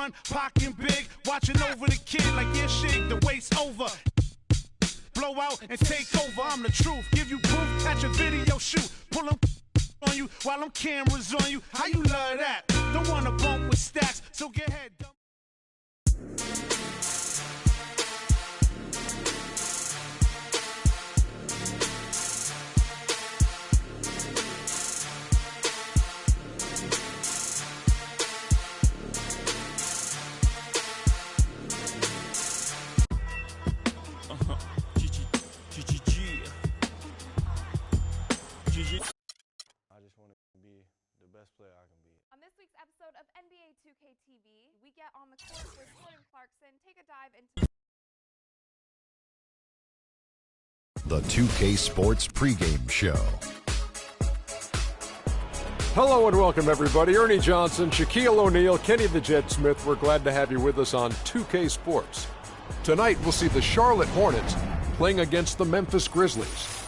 one, pockin' big, watching over the kid like yeah, shit, the wait's over. Blow out and take over, I'm the truth. Give you proof, catch a video shoot. Pull them on you while them cameras on you. How you love that? Don't wanna bump with stacks, so get ahead. On this week's episode of NBA 2K TV, we get on the court with Jordan Clarkson, take a dive into the 2K Sports pregame show. Hello and welcome everybody. Ernie Johnson, Shaquille O'Neal, Kenny the Jet Smith. We're glad to have you with us on 2K Sports. Tonight we'll see the Charlotte Hornets playing against the Memphis Grizzlies.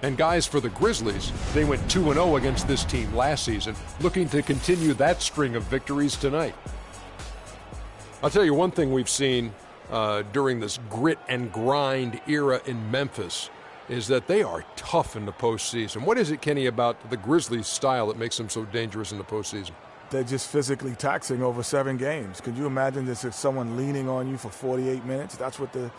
And guys, for the Grizzlies, they went 2-0 against this team last season, looking to continue that string of victories tonight. I'll tell you one thing we've seen during this grit and grind era in Memphis is that they are tough in the postseason. What is it, Kenny, about the Grizzlies' style that makes them so dangerous in the postseason? They're just physically taxing over 7 games. Could you imagine this if someone leaning on you for 48 minutes? That's what the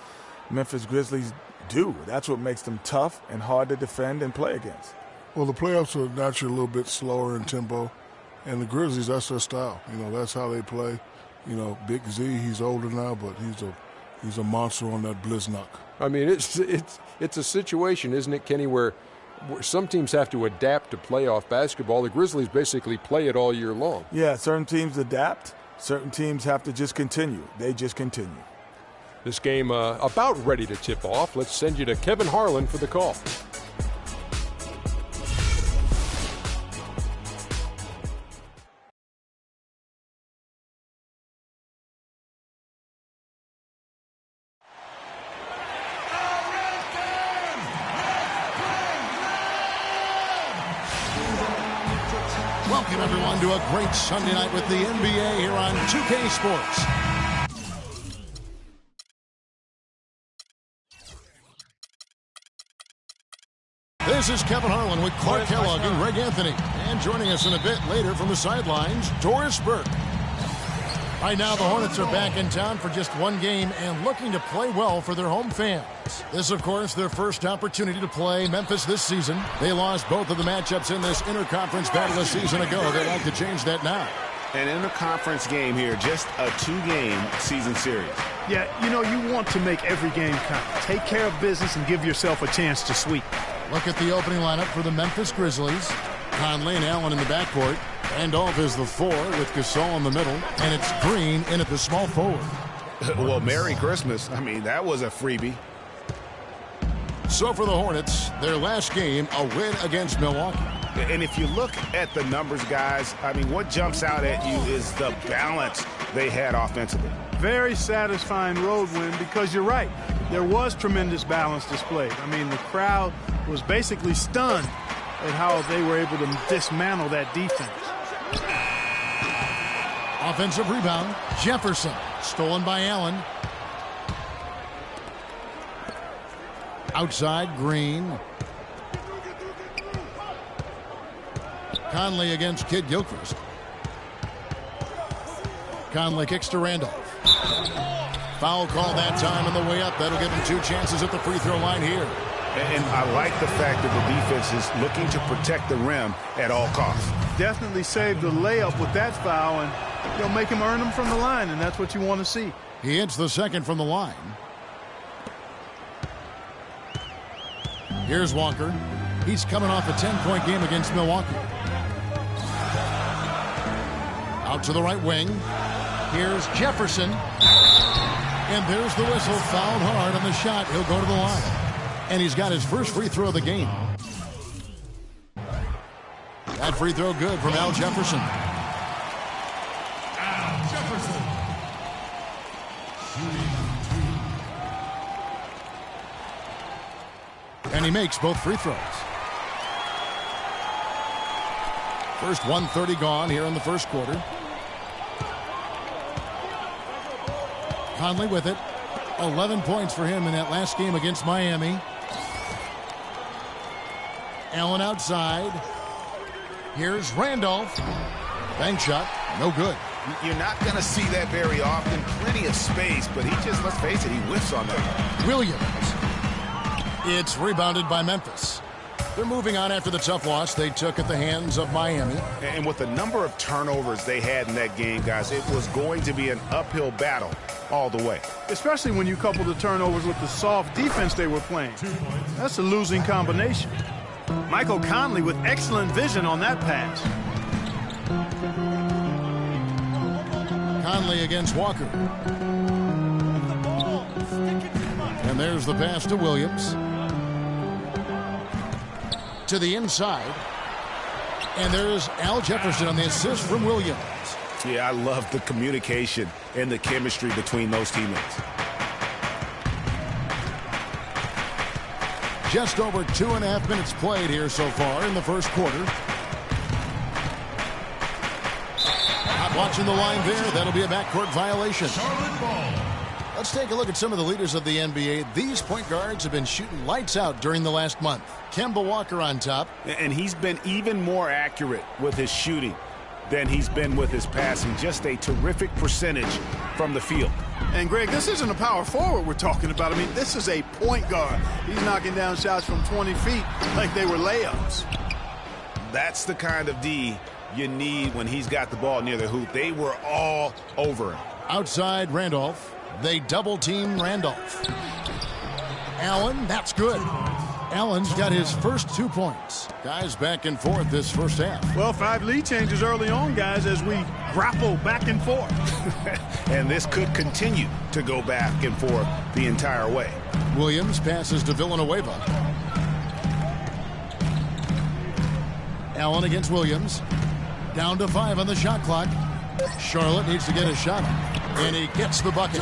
Memphis Grizzlies do. That's what makes them tough and hard to defend and play against. Well, the playoffs are naturally a little bit slower in tempo, and the Grizzlies, that's their style. You know, that's how they play. You know, Big Z, he's older now, but he's a monster on that blizzknock. I mean, it's a situation, isn't it, Kenny, where some teams have to adapt to playoff basketball. The Grizzlies basically play it all year long. Yeah, certain teams adapt. Certain teams have to just continue. They just continue. This game about ready to tip off. Let's send you to Kevin Harlan for the call. Welcome, everyone, to a great Sunday night with the NBA here on 2K Sports. This is Kevin Harlan with Clark Kellogg and Greg Anthony. And joining us in a bit later from the sidelines, Doris Burke. Right now, the Hornets are back in town for just one game and looking to play well for their home fans. This, of course, their first opportunity to play Memphis this season. They lost both of the matchups in this interconference battle a season ago. They'd like to change that now. An interconference game here, just a 2-game season series. Yeah, you know, you want to make every game count. Take care of business and give yourself a chance to sweep. Look at the opening lineup for the Memphis Grizzlies. Conley and Allen in the backcourt. Randolph is the 4 with Gasol in the middle. And it's Green in at the small forward. Well, Merry Christmas. I mean, that was a freebie. So for the Hornets, their last game, a win against Milwaukee. And if you look at the numbers, guys, I mean, what jumps out at you is the balance they had offensively. Very satisfying road win because you're right. There was tremendous balance displayed. I mean, the crowd was basically stunned at how they were able to dismantle that defense. Offensive rebound, Jefferson, stolen by Allen. Outside, Green. Conley against Kid Gilchrist. Conley kicks to Randolph. Foul call that time on the way up. That'll give him 2 chances at the free throw line here. And I like the fact that the defense is looking to protect the rim at all costs. Definitely saved the layup with that foul and make him earn them from the line, and that's what you want to see. He hits the second from the line. Here's Walker. He's coming off a 10-point game against Milwaukee. Out to the right wing. Here's Jefferson. And there's the whistle. Fouled hard on the shot. He'll go to the line. And he's got his first free throw of the game. That free throw good from Al Jefferson. Al Jefferson. And he makes both free throws. First 1:30 gone here in the first quarter. Conley with it. 11 points for him in that last game against Miami. Allen outside. Here's Randolph. Bank shot. No good. You're not going to see that very often. Plenty of space, but he just, let's face it, he whiffs on that. Williams. It's rebounded by Memphis. They're moving on after the tough loss they took at the hands of Miami. And with the number of turnovers they had in that game, guys, it was going to be an uphill battle all the way. Especially when you couple the turnovers with the soft defense they were playing. That's a losing combination. Michael Conley with excellent vision on that pass. Conley against Walker. And there's the pass to Williams. To the inside. And there's Al Jefferson on the assist from Williams. Yeah, I love the communication and the chemistry between those teammates. Just over 2.5 minutes played here so far in the first quarter. Not watching the line there. That'll be a backcourt violation. Let's take a look at some of the leaders of the NBA. These point guards have been shooting lights out during the last month. Kemba Walker on top. And he's been even more accurate with his shooting than he's been with his passing. Just a terrific percentage from the field. And, Greg, this isn't a power forward we're talking about. I mean, this is a point guard. He's knocking down shots from 20 feet like they were layups. That's the kind of D you need when he's got the ball near the hoop. They were all over him. Outside Randolph. They double-team Randolph. Allen, that's good. Allen's got his first 2 points. Guys back and forth this first half. Well, 5 lead changes early on, guys, as we grapple back and forth. And this could continue to go back and forth the entire way. Williams passes to Villanueva. Allen against Williams. Down to 5 on the shot clock. Charlotte needs to get a shot. And he gets the bucket.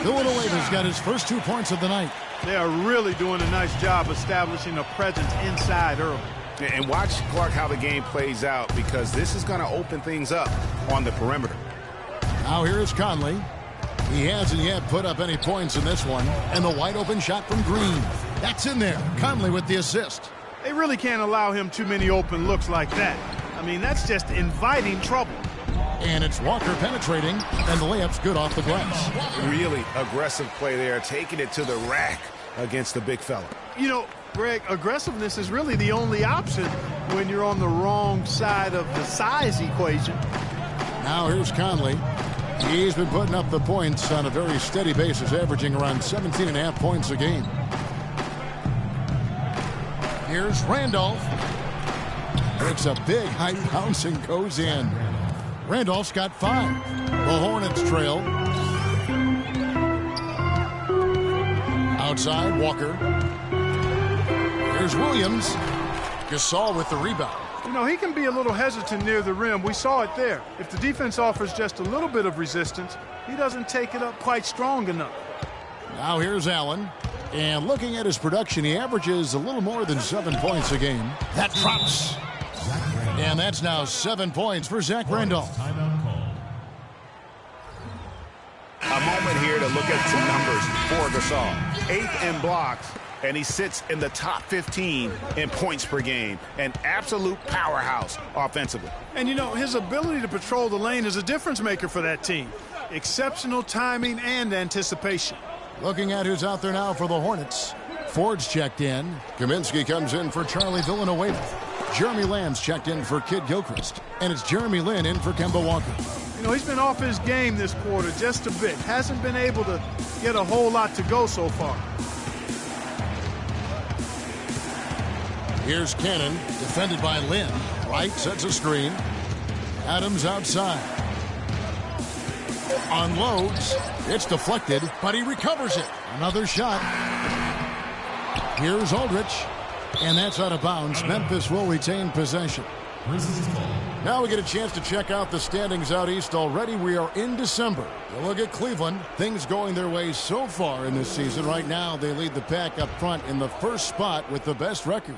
Villanueva's got his first 2 points of the night. They are really doing a nice job establishing a presence inside early. And watch, Clark, how the game plays out, because this is going to open things up on the perimeter. Now here's Conley. He hasn't yet put up any points in this one. And the wide open shot from Green. That's in there. Conley with the assist. They really can't allow him too many open looks like that. I mean, that's just inviting trouble. And it's Walker penetrating, and the layup's good off the glass. Really aggressive play there, taking it to the rack against the big fella. You know, Greg, aggressiveness is really the only option when you're on the wrong side of the size equation. Now here's Conley. He's been putting up the points on a very steady basis, averaging around 17.5 points a game. Here's Randolph. Makes a big high bounce and goes in. Randolph's got 5. The Hornets trail. Outside, Walker. Here's Williams. Gasol with the rebound. You know, he can be a little hesitant near the rim. We saw it there. If the defense offers just a little bit of resistance, he doesn't take it up quite strong enough. Now here's Allen. And looking at his production, he averages a little more than 7 points a game. That drops. And that's now 7 points for Zach Randolph. A moment here to look at some numbers for Gasol. 8th in blocks, and he sits in the top 15 in points per game. An absolute powerhouse offensively. And, you know, his ability to patrol the lane is a difference maker for that team. Exceptional timing and anticipation. Looking at who's out there now for the Hornets. Ford's checked in. Kaminsky comes in for Charlie Villanueva. Jeremy Lamb's checked in for Kid Gilchrist. And it's Jeremy Lin in for Kemba Walker. You know, he's been off his game this quarter just a bit. Hasn't been able to get a whole lot to go so far. Here's Cannon, defended by Lin. Wright sets a screen. Adams outside. Unloads. It's deflected, but he recovers it. Another shot. Here's Aldridge. And that's out of bounds. Memphis will retain possession. Now we get a chance to check out the standings out east already. We are in December. You look at Cleveland. Things going their way so far in this season. Right now, they lead the pack up front in the first spot with the best record.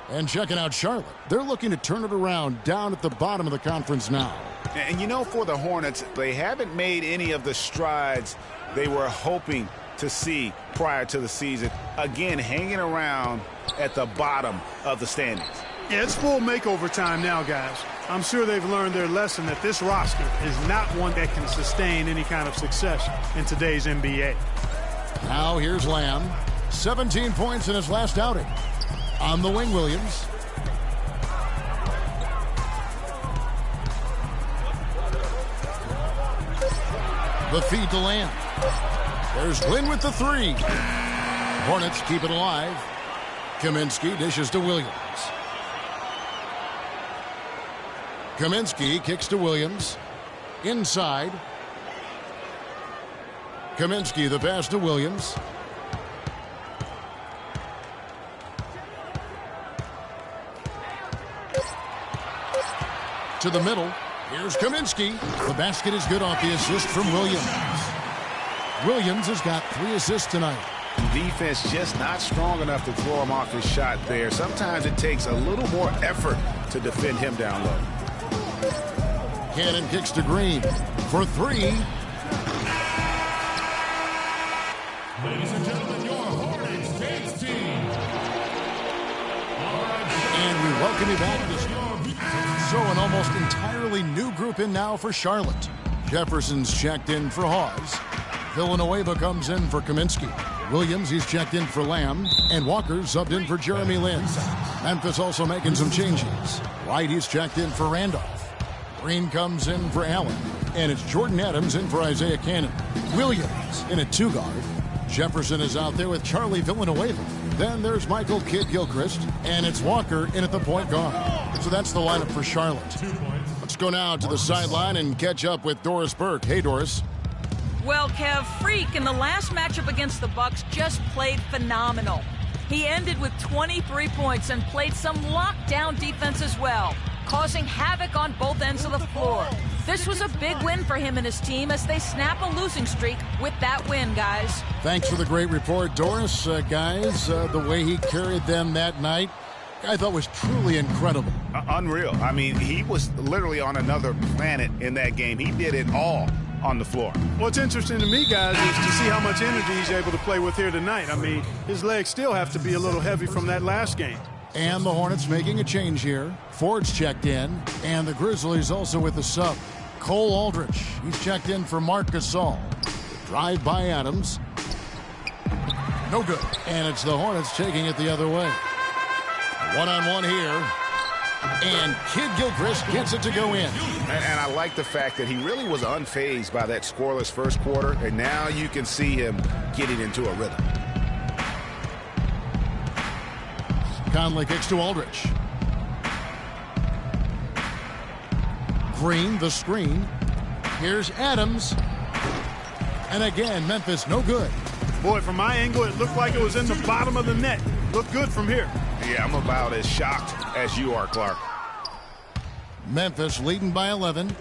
And checking out Charlotte. They're looking to turn it around down at the bottom of the conference now. And you know, for the Hornets, they haven't made any of the strides they were hoping to see prior to the season. Again, hanging around at the bottom of the standings. Yeah, it's full makeover time now, guys. I'm sure they've learned their lesson that this roster is not one that can sustain any kind of success in today's NBA. Now here's Lamb. 17 points in his last outing. On the wing, Williams. The feed to Lamb. There's Glynn with the three. Hornets keep it alive. Kaminsky dishes to Williams. Kaminsky kicks to Williams. Inside. Kaminsky the pass to Williams. To the middle. Here's Kaminsky. The basket is good off the assist from Williams. Williams has got 3 assists tonight. Defense just not strong enough to throw him off his shot there. Sometimes it takes a little more effort to defend him down low. Cannon kicks to Green for 3. Ladies and gentlemen, your Hornets James team. And we welcome you back to so an almost entirely new group in now for Charlotte. Jefferson's checked in for Hawes. Villanueva comes in for Kaminsky. Williams, he's checked in for Lamb. And Walker subbed in for Jeremy Lin. Memphis also making some changes. White, he's checked in for Randolph. Green comes in for Allen. And it's Jordan Adams in for Isaiah Cannon. Williams in a 2-guard. Jefferson is out there with Charlie Villanueva. Then there's Michael Kidd-Gilchrist. And it's Walker in at the point guard. So that's the lineup for Charlotte. Let's go now to the sideline and catch up with Doris Burke. Hey, Doris. Well, Kev, Freak in the last matchup against the Bucks just played phenomenal. He ended with 23 points and played some lockdown defense as well, causing havoc on both ends of the floor. This was a big win for him and his team as they snap a losing streak with that win, guys. Thanks for the great report, Doris. Guys, the way he carried them that night, I thought was truly incredible. Unreal. I mean, he was literally on another planet in that game. He did it all on the floor. What's interesting to me, guys, is to see how much energy he's able to play with here tonight. I mean, his legs still have to be a little heavy from that last game. And the Hornets making a change here. Ford's checked in, and the Grizzlies also with the sub. Cole Aldrich, he's checked in for Marc Gasol. Drive by Adams. No good. And it's the Hornets taking it the other way. One-on-one here. And Kidd-Gilchrist gets it to go in. And I like the fact that he really was unfazed by that scoreless first quarter, and now you can see him getting into a rhythm. Conley kicks to Aldrich. Green, the screen. Here's Adams. And again, Memphis, no good. Boy, from my angle, it looked like it was in the bottom of the net. Looked good from here. Yeah, I'm about as shocked as you are, Clark. Memphis leading by 11.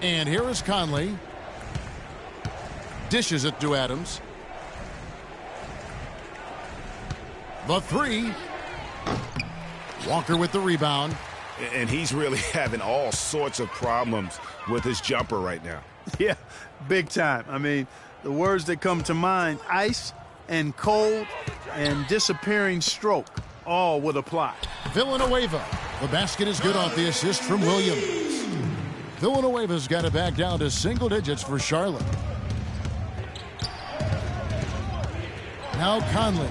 And here is Conley. Dishes it to Adams. The 3. Walker with the rebound. And he's really having all sorts of problems with his jumper right now. Yeah, big time. I mean, the words that come to mind, ice and cold and disappearing stroke, all would apply. Villanueva. The basket is good off the assist from Williams. Villanueva's got it back down to single digits for Charlotte. Now Conley.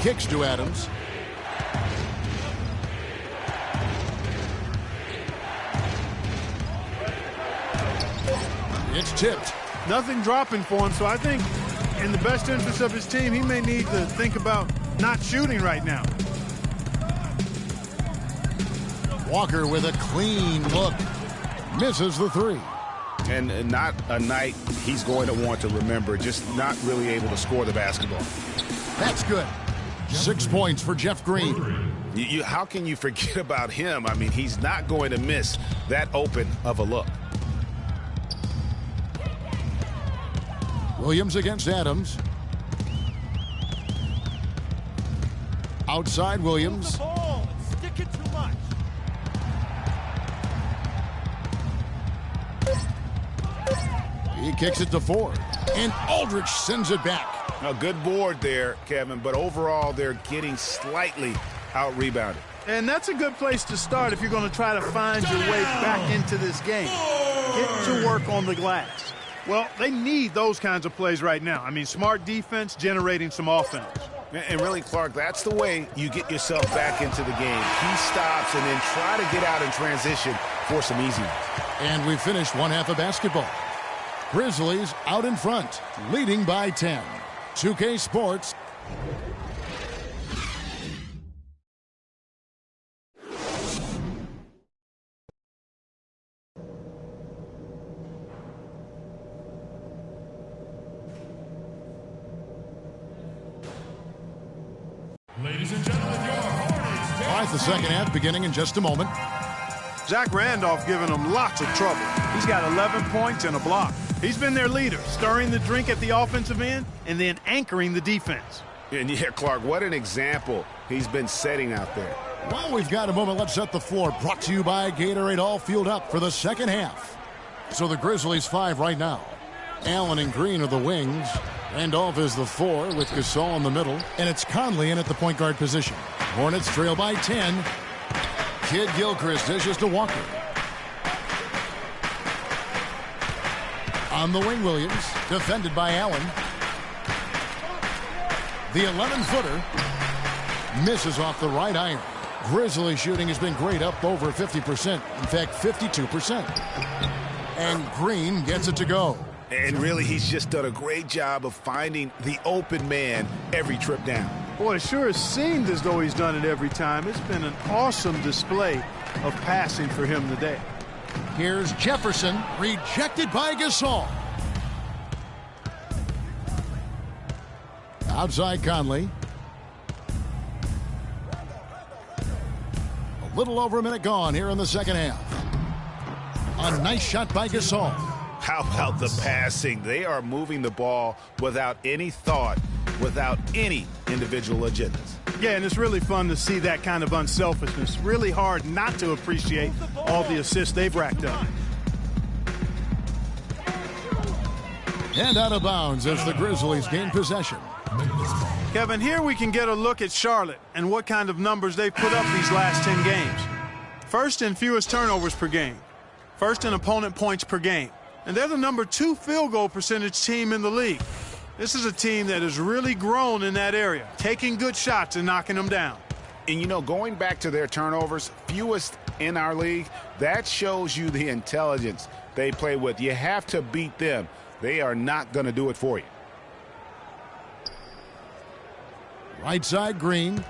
Kicks to Adams. It's tipped. Nothing dropping for him, so I think in the best interest of his team, he may need to think about not shooting right now. Walker with a clean look. Misses the 3. And not a night he's going to want to remember, just not really able to score the basketball. That's good. 6 points for Jeff Green. How can you forget about him? I mean, he's not going to miss that open of a look. Williams against Adams. Outside Williams. Stick it too much. He kicks it to Ford. And Aldridge sends it back. A good board there, Kevin, but overall they're getting slightly out-rebounded. And that's a good place to start if you're going to try to find your way back into this game. Get to work on the glass. Well, they need those kinds of plays right now. I mean, smart defense generating some offense. And really, Clark, that's the way you get yourself back into the game. Key stops and then try to get out in transition for some easy ones. And we finished one half of basketball. Grizzlies out in front, leading by 10. 2K Sports. Ladies and gentlemen, your Hornets. All right, the second half beginning in just a moment. Zach Randolph giving them lots of trouble. He's got 11 points and a block. He's been their leader, stirring the drink at the offensive end and then anchoring the defense. And yeah, Clark, what an example he's been setting out there. Well, we've got a moment. Let's set the floor. Brought to you by Gatorade, all fueled up for the second half. So the Grizzlies 5 right now. Allen and Green are the wings. Randolph is the 4 with Gasol in the middle. And it's Conley in at the point guard position. Hornets trail by 10. Kid Gilchrist dishes to Walker. On the wing, Williams, defended by Allen. The 11-footer misses off the right iron. Grizzly shooting has been great, up over 50%. In fact, 52%. And Green gets it to go. And really, he's just done a great job of finding the open man every trip down. Boy, it sure has seemed as though he's done it every time. It's been an awesome display of passing for him today. Here's Jefferson, rejected by Gasol. Outside Conley. A little over a minute gone here in the second half. A nice shot by Gasol. How about the passing? They are moving the ball without any thought, without any individual agendas. Yeah, and it's really fun to see that kind of unselfishness. Really hard not to appreciate all the assists they've racked up. And out of bounds as the Grizzlies gain possession. Kevin, here we can get a look at Charlotte and what kind of numbers they've put up these last 10 games. First in fewest turnovers per game. First in opponent points per game. And they're the number 2 field goal percentage team in the league. This is a team that has really grown in that area, taking good shots and knocking them down. And, you know, going back to their turnovers, fewest in our league, that shows you the intelligence they play with. You have to beat them. They are not going to do it for you. Right side, Green.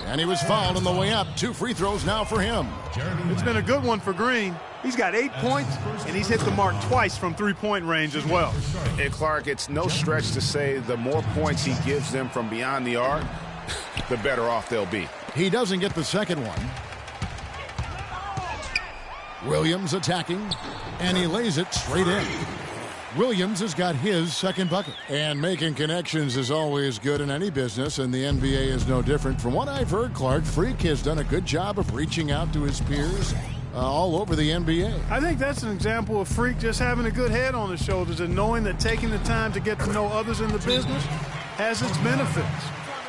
And he was fouled on the way up. 2 free throws now for him. It's been a good one for Green. He's got 8 points, and he's hit the mark twice from three-point range as well. And, Clark, it's no stretch to say the more points he gives them from beyond the arc, the better off they'll be. He doesn't get the second one. Williams attacking, and he lays it straight in. Williams has got his second bucket. And making connections is always good in any business, and the NBA is no different. From what I've heard, Clark, Freak has done a good job of reaching out to his peers all over the NBA. I think that's an example of Freak just having a good head on his shoulders and knowing that taking the time to get to know others in the business has its benefits.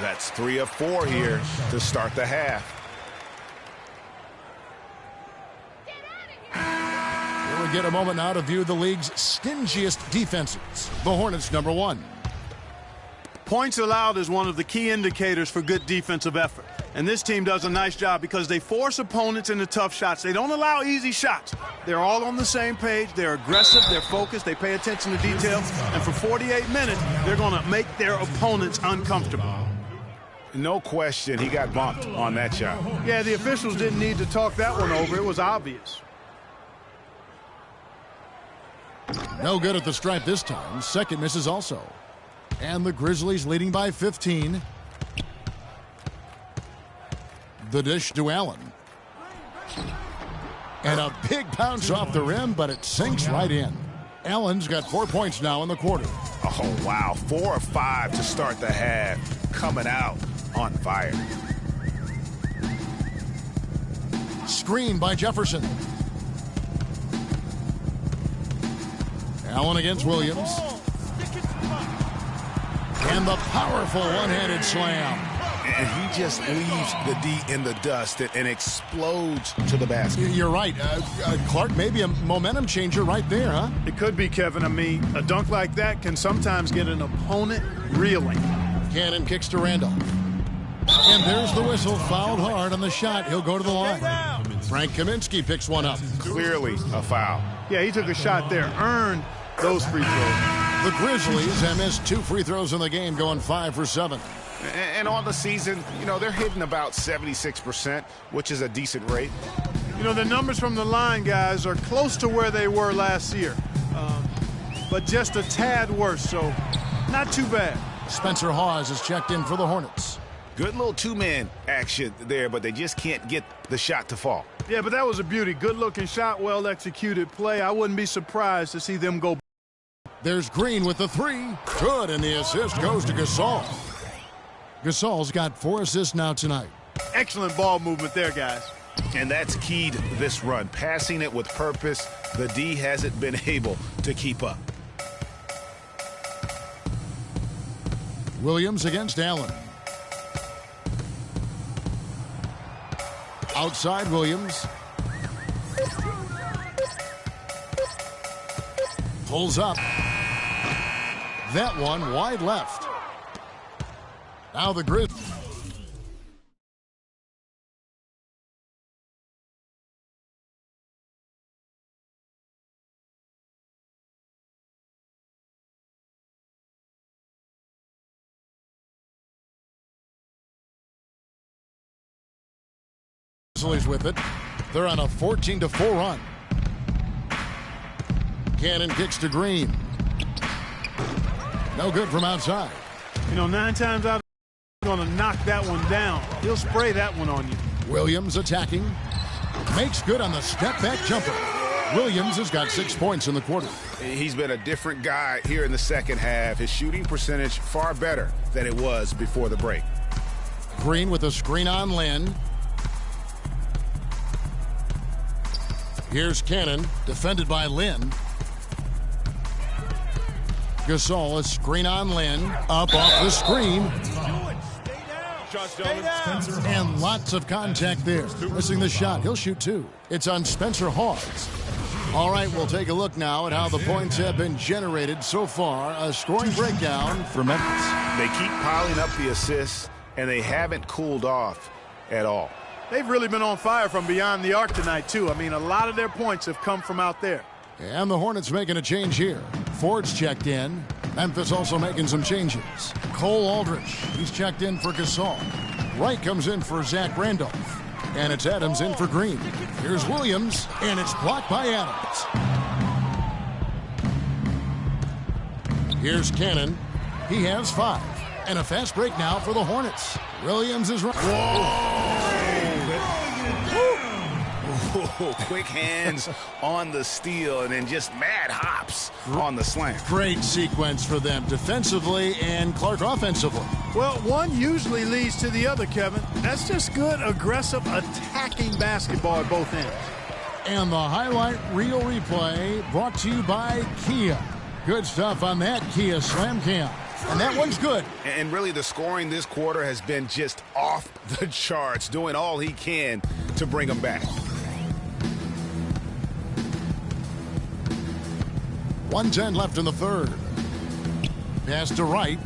That's 3 of 4 here to start the half. We get a moment now to view the league's stingiest defenses. The Hornets, number 1. Points allowed is one of the key indicators for good defensive effort. And this team does a nice job because they force opponents into tough shots. They don't allow easy shots. They're all on the same page. They're aggressive. They're focused. They pay attention to detail. And for 48 minutes, they're going to make their opponents uncomfortable. No question he got bumped on that shot. Yeah, the officials didn't need to talk that one over. It was obvious. No good at the stripe this time. Second misses also. And the Grizzlies leading by 15. The dish to Allen. And a big bounce off the rim, but it sinks right in. Allen's got 4 points now in the quarter. Oh, wow. 4 of 5 to start the half. Coming out on fire. Screen by Jefferson. Allen against Williams. And the powerful one-handed slam. And he just leaves the D in the dust and explodes to the basket. You're right. Clark, maybe a momentum changer right there, huh? It could be, Kevin. I mean, a dunk like that can sometimes get an opponent reeling. Cannon kicks to Randolph. And there's the whistle. Fouled hard on the shot. He'll go to the line. Frank Kaminsky picks one up. Clearly a foul. Yeah, he took a shot there. Earned those free throws. The Grizzlies have missed 2 free throws in the game, going 5 for 7. And on the season, you know, they're hitting about 76%, which is a decent rate. You know, the numbers from the line, guys, are close to where they were last year. But just a tad worse, so not too bad. Spencer Hawes is checked in for the Hornets. Good little two-man action there, but they just can't get the shot to fall. Yeah, but that was a beauty. Good-looking shot, well-executed play. I wouldn't be surprised to see them go. There's Green with the 3. Good, and the assist goes to Gasol. Gasol's got 4 assists now tonight. Excellent ball movement there, guys. And that's key to this run. Passing it with purpose. The D hasn't been able to keep up. Williams against Allen. Outside Williams. Pulls up. That one wide left. Now the Grizzlies. With it. They're on a 14-4 run. Cannon kicks to Green. No good from outside. You know, 9 times out of going to knock that one down. He'll spray that one on you. Williams attacking. Makes good on the step-back jumper. Williams has got 6 points in the quarter. He's been a different guy here in the second half. His shooting percentage far better than it was before the break. Green with a screen on Lynn. Here's Cannon, defended by Lynn. Gasol, a screen on Lynn. Up off the screen. And lots of contact there. Missing the shot. He'll shoot 2. It's on Spencer Hawes. All right, we'll take a look now at how the points have been generated so far. A scoring breakdown for Memphis. They keep piling up the assists, and they haven't cooled off at all. They've really been on fire from beyond the arc tonight, too. I mean, a lot of their points have come from out there. And the Hornets making a change here. Ford's checked in. Memphis also making some changes. Cole Aldrich, he's checked in for Gasol. Wright comes in for Zach Randolph. And it's Adams in for Green. Here's Williams, and it's blocked by Adams. Here's Cannon. He has 5. And a fast break now for the Hornets. Williams is right. Quick hands on the steal and then just mad hops on the slam. Great sequence for them defensively and Clark offensively. Well, one usually leads to the other, Kevin. That's just good, aggressive, attacking basketball at both ends. And the highlight reel replay brought to you by Kia. Good stuff on that Kia Slam Cam. And that one's good. And really the scoring this quarter has been just off the charts, doing all he can to bring them back. 1:10 left in the third. Pass to Wright.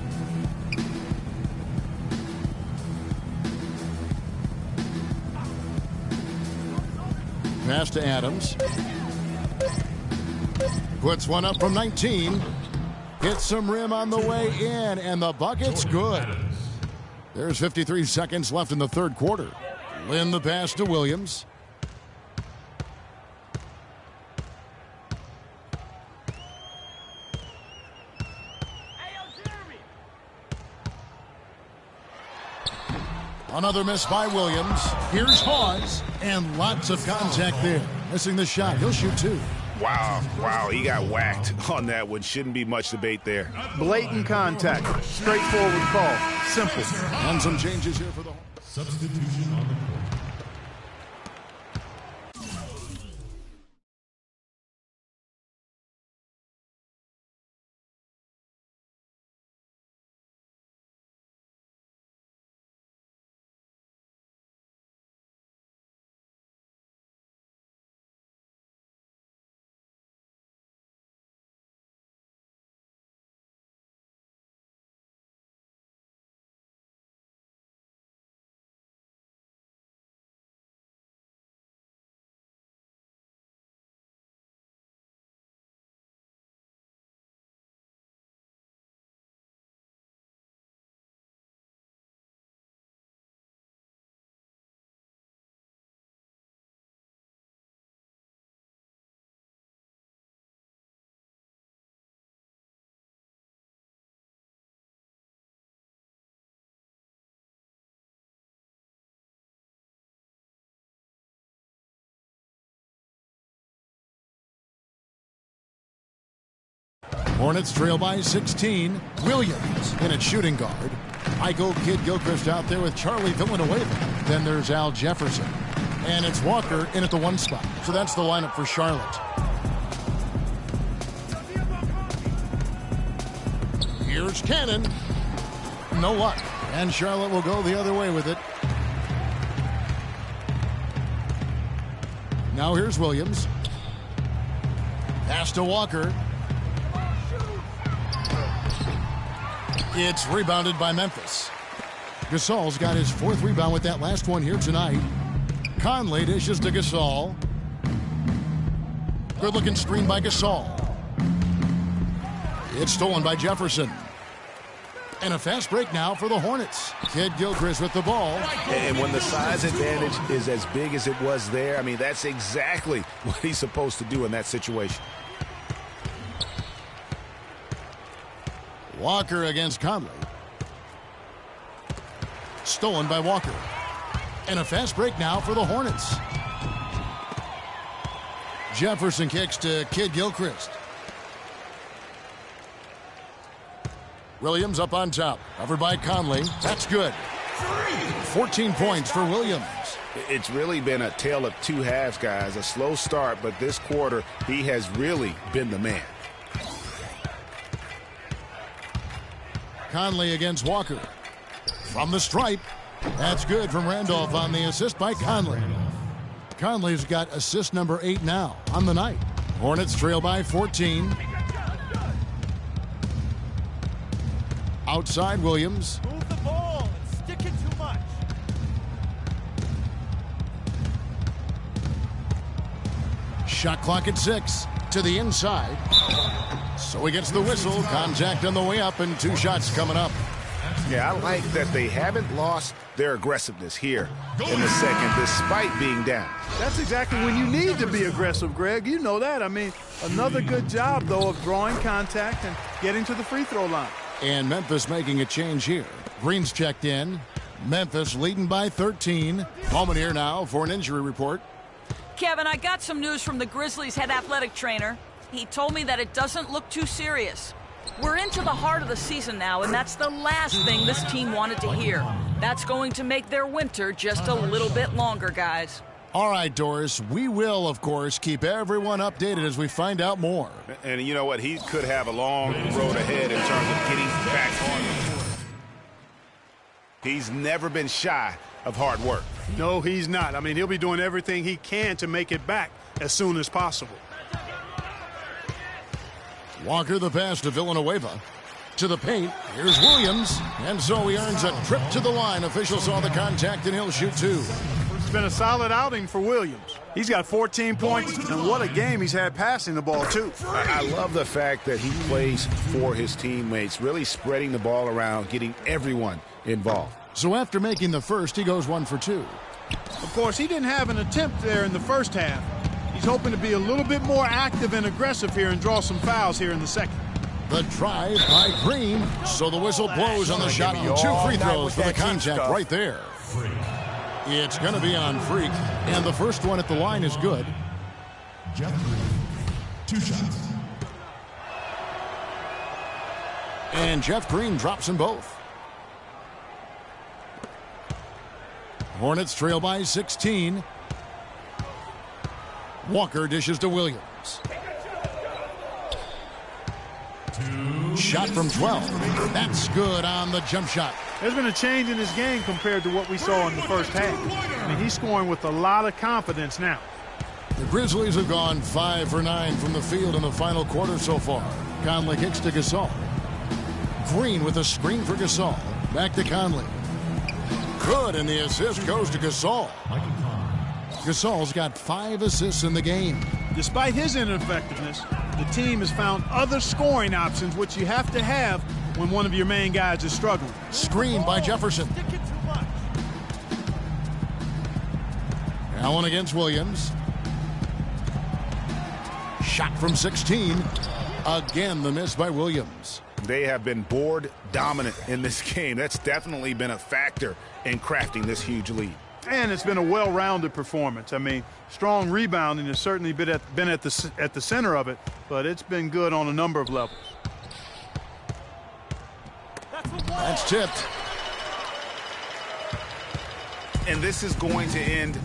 Pass to Adams. Puts one up from 19. Hits some rim on the way in, and the bucket's good. There's 53 seconds left in the third quarter. Lynn the pass to Williams. Another miss by Williams. Here's Hawes, and lots of contact there. Missing the shot. He'll shoot 2. Wow, he got whacked on that one. Shouldn't be much debate there. Blatant contact. Straightforward call. Simple. And some changes here for the Substitution on the court. Hornets trail by 16. Williams in at shooting guard. Michael Kidd-Gilchrist out there with Charlie Villanueva. Then there's Al Jefferson. And it's Walker in at the 1 spot. So that's the lineup for Charlotte. Here's Cannon. No luck. And Charlotte will go the other way with it. Now here's Williams. Pass to Walker. It's rebounded by Memphis. Gasol's got his 4th rebound with that last one here tonight. Conley dishes to Gasol. Good-looking screen by Gasol. It's stolen by Jefferson. And a fast break now for the Hornets. Kidd-Gilchrist with the ball. And when the size advantage is as big as it was there, I mean, that's exactly what he's supposed to do in that situation. Walker against Conley. Stolen by Walker. And a fast break now for the Hornets. Jefferson kicks to Kidd-Gilchrist. Williams up on top. Covered by Conley. That's good. 14 points for Williams. It's really been a tale of two halves, guys. A slow start, but this quarter, he has really been the man. Conley against Walker. From the stripe. That's good from Randolph on the assist by Conley. Conley's got assist number 8 now on the night. Hornets trail by 14. Outside Williams. Move the ball and stick it too much. Shot clock at 6. To the inside. So he gets the whistle. Contact on the way up and 2 shots coming up. Yeah, I like that they haven't lost their aggressiveness here in the second despite being down. That's exactly when you need to be aggressive, Greg. You know that. I mean, another good job, though, of drawing contact and getting to the free throw line. And Memphis making a change here. Green's checked in. Memphis leading by 13. Moment here now for an injury report. Kevin, I got some news from the Grizzlies' head athletic trainer. He told me that it doesn't look too serious. We're into the heart of the season now, and that's the last thing this team wanted to hear. That's going to make their winter just a little bit longer, guys. All right, Doris, we will, of course, keep everyone updated as we find out more. And you know what? He could have a long road ahead in terms of getting back on the court. He's never been shy of hard work. No, he's not. I mean, he'll be doing everything he can to make it back as soon as possible. Walker the pass to Villanueva. To the paint. Here's Williams. And so he earns a trip to the line. Officials saw the contact, and he'll shoot 2. It's been a solid outing for Williams. He's got 14 points, and what a game he's had passing the ball, too. I love the fact that he plays for his teammates, really spreading the ball around, getting everyone involved. So after making the first, he goes 1 for 2. Of course, he didn't have an attempt there in the first half. He's hoping to be a little bit more active and aggressive here and draw some fouls here in the second. The drive by Green. So the whistle blows on the shot. 2 free throws for the contact right there. It's going to be on Freak. And the first one at the line is good. 2 shots. And Jeff Green drops them both. Hornets trail by 16. Walker dishes to Williams. Shot from 12. That's good on the jump shot. There's been a change in his game compared to what we saw in the first half. I mean, he's scoring with a lot of confidence now. The Grizzlies have gone 5 for 9 from the field in the final quarter so far. Conley kicks to Gasol. Green with a screen for Gasol. Back to Conley. Good, and the assist goes to Gasol. Gasol's got 5 assists in the game. Despite his ineffectiveness, the team has found other scoring options, which you have to have when one of your main guys is struggling. Screen by Jefferson. Allen against Williams. Shot from 16. Again, the miss by Williams. They have been board dominant in this game. That's definitely been a factor in crafting this huge lead. And it's been a well-rounded performance. I mean, strong rebounding has certainly been at the center of it, but it's been good on a number of levels. That's tipped. And this is going to end